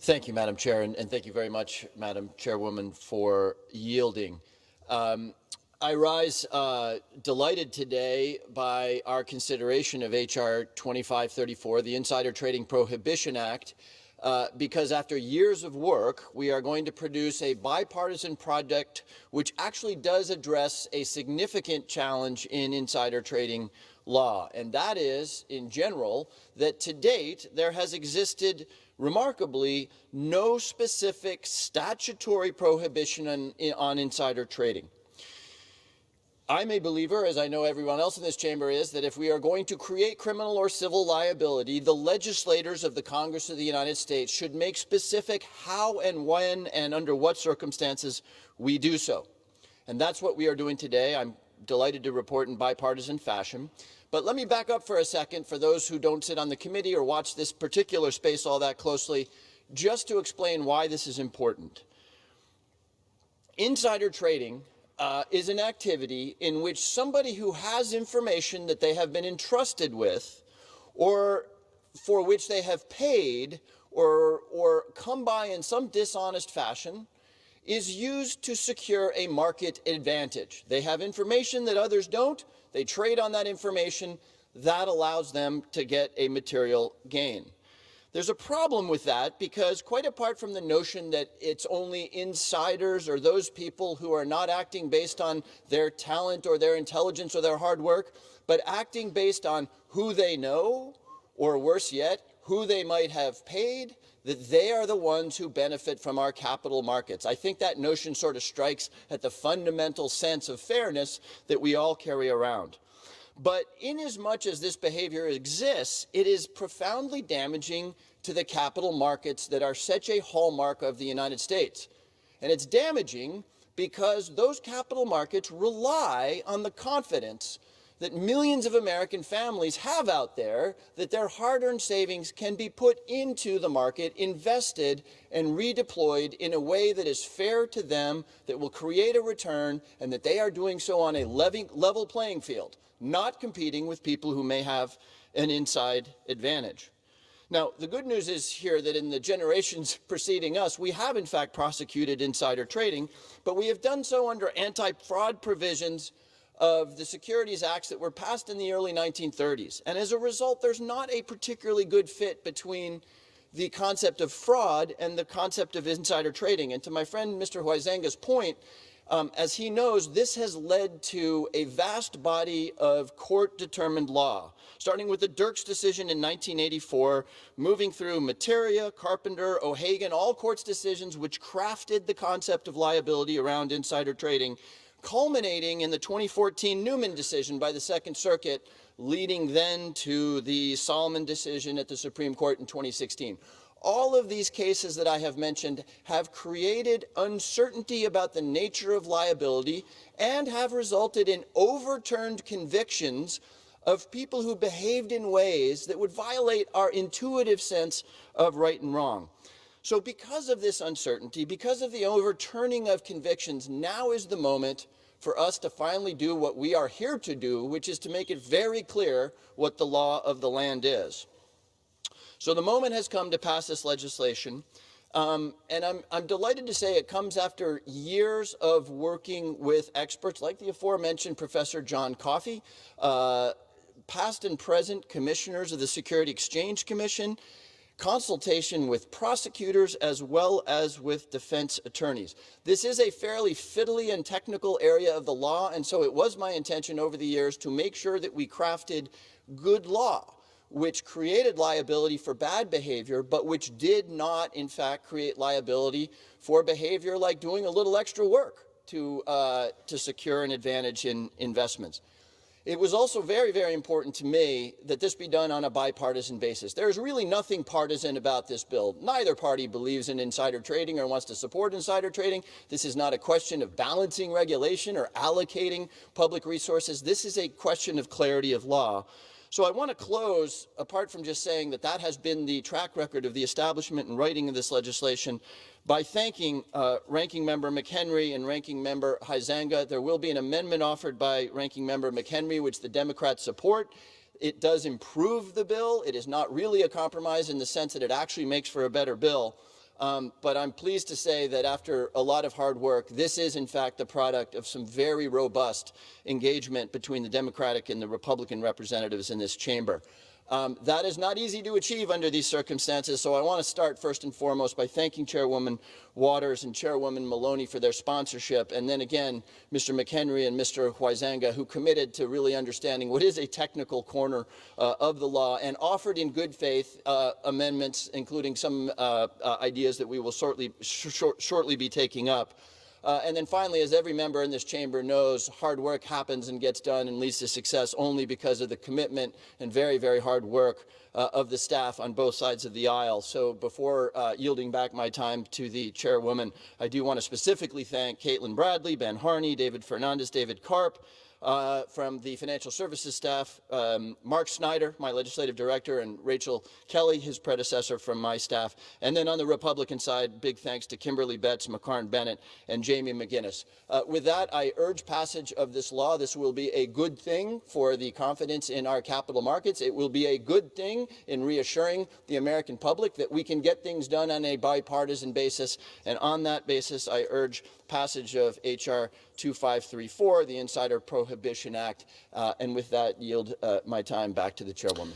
Thank you, Madam Chair, and thank you very much, Madam Chairwoman, for yielding. I rise delighted today by our consideration of H.R. 2534, the Insider Trading Prohibition Act, because after years of work, we are going to produce a bipartisan project which actually does address a significant challenge in insider trading law, and that is, in general, that to date there has existed remarkably no specific statutory prohibition on insider trading. I'm a believer, as I know everyone else in this chamber is, that if we are going to create criminal or civil liability, the legislators of the Congress of the United States should make specific how and when and under what circumstances we do so. And that's what we are doing today. I'm delighted to report in bipartisan fashion. But let me back up for a second for those who don't sit on the committee or watch this particular space all that closely, just to explain why this is important. Insider trading is an activity in which somebody who has information that they have been entrusted with or for which they have paid or come by in some dishonest fashion is used to secure a market advantage. They have information that others don't. They trade on that information. That allows them to get a material gain. There's a problem with that because quite apart from the notion that it's only insiders or those people who are not acting based on their talent or their intelligence or their hard work, but acting based on who they know, or worse yet, who they might have paid, that they are the ones who benefit from our capital markets. I think that notion sort of strikes at the fundamental sense of fairness that we all carry around. But inasmuch as this behavior exists, it is profoundly damaging to the capital markets that are such a hallmark of the United States. And it's damaging because those capital markets rely on the confidence that millions of American families have out there that their hard-earned savings can be put into the market, invested, and redeployed in a way that is fair to them, that will create a return, and that they are doing so on a level playing field, not competing with people who may have an inside advantage. Now, the good news is here that in the generations preceding us, we have in fact prosecuted insider trading, but we have done so under anti-fraud provisions of the Securities Acts that were passed in the early 1930s. And as a result, there's not a particularly good fit between the concept of fraud and the concept of insider trading. And to my friend Mr. Huizenga's point, as he knows, this has led to a vast body of court-determined law, starting with the Dirks decision in 1984, moving through Materia, Carpenter, O'Hagan, all courts' decisions which crafted the concept of liability around insider trading, culminating in the 2014 Newman decision by the Second Circuit, leading then to the Solomon decision at the Supreme Court in 2016. All of these cases that I have mentioned have created uncertainty about the nature of liability and have resulted in overturned convictions of people who behaved in ways that would violate our intuitive sense of right and wrong. So because of this uncertainty, because of the overturning of convictions, now is the moment for us to finally do what we are here to do, which is to make it very clear what the law of the land is. So the moment has come to pass this legislation, and I'm delighted to say it comes after years of working with experts like the aforementioned Professor John Coffey, past and present commissioners of the Security Exchange Commission, consultation with prosecutors as well as with defense attorneys. This is a fairly fiddly and technical area of the law, and so it was my intention over the years to make sure that we crafted good law, which created liability for bad behavior, but which did not, in fact, create liability for behavior like doing a little extra work to secure an advantage in investments. It was also very, very important to me that this be done on a bipartisan basis. There is really nothing partisan about this bill. Neither party believes in insider trading or wants to support insider trading. This is not a question of balancing regulation or allocating public resources. This is a question of clarity of law. So I want to close, apart from just saying that that has been the track record of the establishment and writing of this legislation, by thanking Ranking Member McHenry and Ranking Member Huizenga. There will be an amendment offered by Ranking Member McHenry, which the Democrats support. It does improve the bill. It is not really a compromise in the sense that it actually makes for a better bill. But I'm pleased to say that after a lot of hard work, this is in fact the product of some very robust engagement between the Democratic and the Republican representatives in this chamber. That is not easy to achieve under these circumstances, so I want to start first and foremost by thanking Chairwoman Waters and Chairwoman Maloney for their sponsorship, and then again, Mr. McHenry and Mr. Huizanga, who committed to really understanding what is a technical corner of the law and offered in good faith amendments, including some ideas that we will shortly be taking up. And then finally, as every member in this chamber knows, hard work happens and gets done and leads to success only because of the commitment and very, very hard work of the staff on both sides of the aisle. So before yielding back my time to the chairwoman, I do want to specifically thank Caitlin Bradley, Ben Harney, David Fernandez, David Karp, from the financial services staff, Mark Snyder, my legislative director, and Rachel Kelly, his predecessor from my staff. And then on the Republican side, big thanks to Kimberly Betts, McCarn Bennett, and Jamie McGinnis. With that, I urge passage of this law. This will be a good thing for the confidence in our capital markets. It will be a good thing in reassuring the American public that we can get things done on a bipartisan basis. And on that basis, I urge passage of H.R. 2534, the Insider Prohibition Act, and with that, yield my time back to the chairwoman.